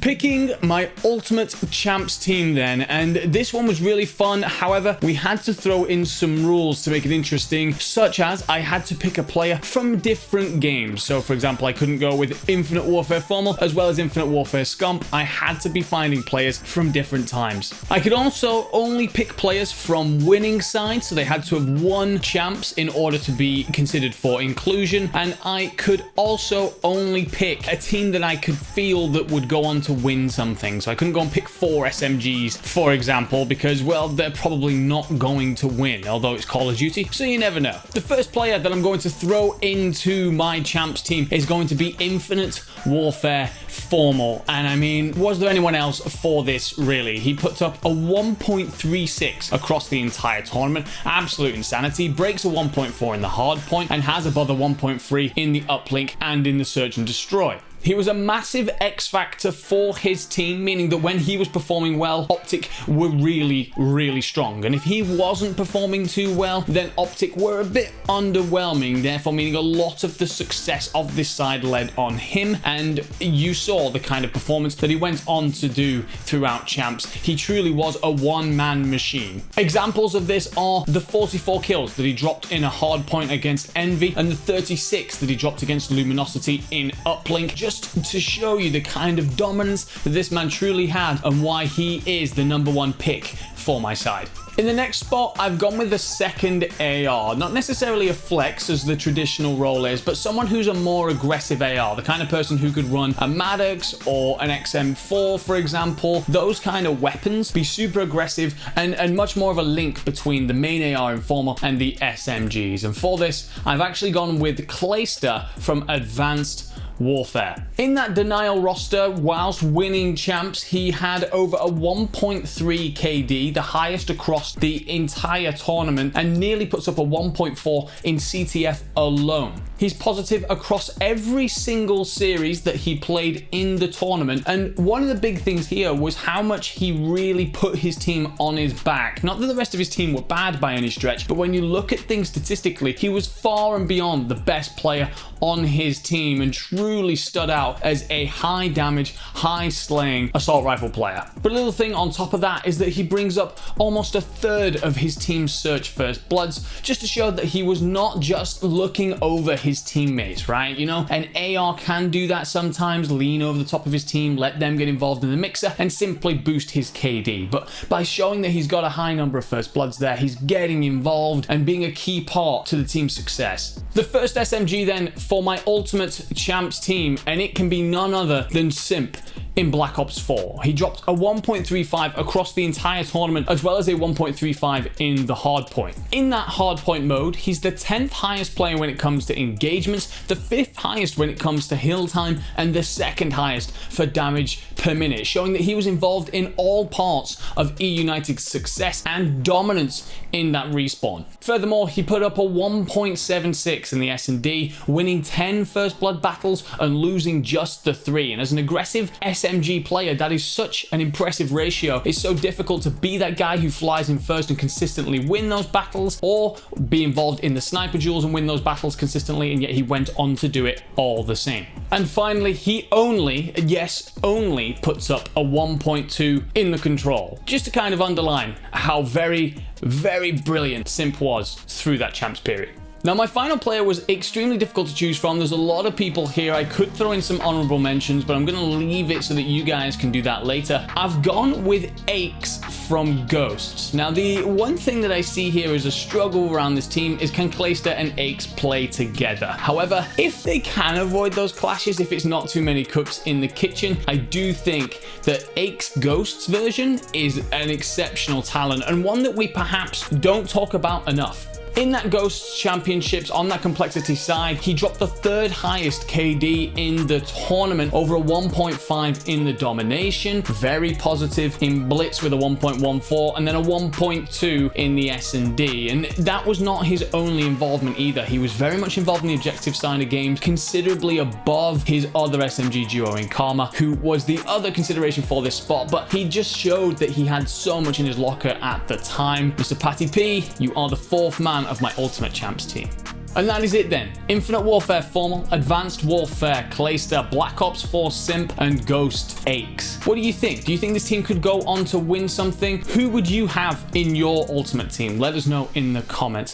Picking my ultimate champs team then, and this one was really fun. However, we had to throw in some rules to make it interesting, such as I had to pick a player from different games. So for example, I couldn't go with Infinite Warfare Formal as well as Infinite Warfare Scump. I had to be finding players from different times. I could also only pick players from winning sides, so they had to have won champs in order to be considered for inclusion, and I could also only pick a team that I could feel that would go on to win something. So I couldn't go and pick 4 SMGs, for example, because, well, they're probably not going to win, although it's Call of Duty, so you never know. The first player that I'm going to throw into my champs team is going to be Infinite Warfare Formal, and I mean, was there anyone else for this, really? He puts up a 1.36 across the entire tournament. Absolute insanity. Breaks a 1.4 in the hard point and has above a 1.3 in the uplink and in the search and destroy. He was a massive X factor for his team, meaning that when he was performing well, Optic were really, really strong. And if he wasn't performing too well, then Optic were a bit underwhelming, therefore meaning a lot of the success of this side led on him. And you saw the kind of performance that he went on to do throughout champs. He truly was a one-man machine. Examples of this are the 44 kills that he dropped in a hard point against Envy and the 36 that he dropped against Luminosity in uplink, just to show you the kind of dominance that this man truly had and why he is the #1 pick for my side. In the next spot, I've gone with the second AR. Not necessarily a flex as the traditional role is, but someone who's a more aggressive AR. The kind of person who could run a Maddox or an XM4, for example. Those kind of weapons, be super aggressive and much more of a link between the main AR Informal and the SMGs. And for this, I've actually gone with Clayster from Advanced Warfare. In that Denial roster, whilst winning champs, he had over a 1.3 KD, the highest across the entire tournament, and nearly puts up a 1.4 in CTF alone. He's positive across every single series that he played in the tournament, and one of the big things here was how much he really put his team on his back. Not that the rest of his team were bad by any stretch, but when you look at things statistically, he was far and beyond the best player on his team and truly stood out as a high damage, high slaying assault rifle player. But a little thing on top of that is that he brings up almost a third of his team's search first bloods, just to show that he was not just looking over his teammates, right? You know, an AR can do that sometimes, lean over the top of his team, let them get involved in the mixer and simply boost his KD. But by showing that he's got a high number of first bloods there, he's getting involved and being a key part to the team's success. The first SMG then for my ultimate champs team, and it can be none other than Simp in Black Ops 4. He dropped a 1.35 across the entire tournament, as well as a 1.35 in the hardpoint. In that hardpoint mode, he's the 10th highest player when it comes to engagements, the 5th highest when it comes to hill time, and the 2nd highest for damage per minute, showing that he was involved in all parts of E United's success and dominance in that respawn. Furthermore, he put up a 1.76 in the S&D, winning 10 first blood battles and losing just the 3. And as an aggressive SMG player, that is such an impressive ratio. It's so difficult to be that guy who flies in first and consistently win those battles, or be involved in the sniper duels and win those battles consistently, and yet he went on to do it all the same. And finally, he only, yes, only puts up a 1.2 in the control, just to kind of underline how very, very brilliant Simp was through that champs period. Now, my final player was extremely difficult to choose from. There's a lot of people here. I could throw in some honorable mentions, but I'm going to leave it so that you guys can do that later. I've gone with Aches from Ghosts. Now, the one thing that I see here is a struggle around this team is, can Clayster and Aches play together? However, if they can avoid those clashes, if it's not too many cooks in the kitchen, I do think that Aches Ghosts version is an exceptional talent and one that we perhaps don't talk about enough. In that Ghosts Championships, on that complexity side, he dropped the 3rd highest KD in the tournament, over a 1.5 in the domination, very positive in Blitz with a 1.14, and then a 1.2 in the S&D. And that was not his only involvement either. He was very much involved in the objective side of games, considerably above his other SMG duo in Karma, who was the other consideration for this spot, but he just showed that he had so much in his locker at the time. Mr. Patty P, you are the 4th man of my ultimate champs team. And that is it then. Infinite Warfare Formal, Advanced Warfare Clayster, Black Ops 4 Simp, and Ghost Aches. What do you think? Do you think this team could go on to win something? Who would you have in your ultimate team? Let us know in the comments.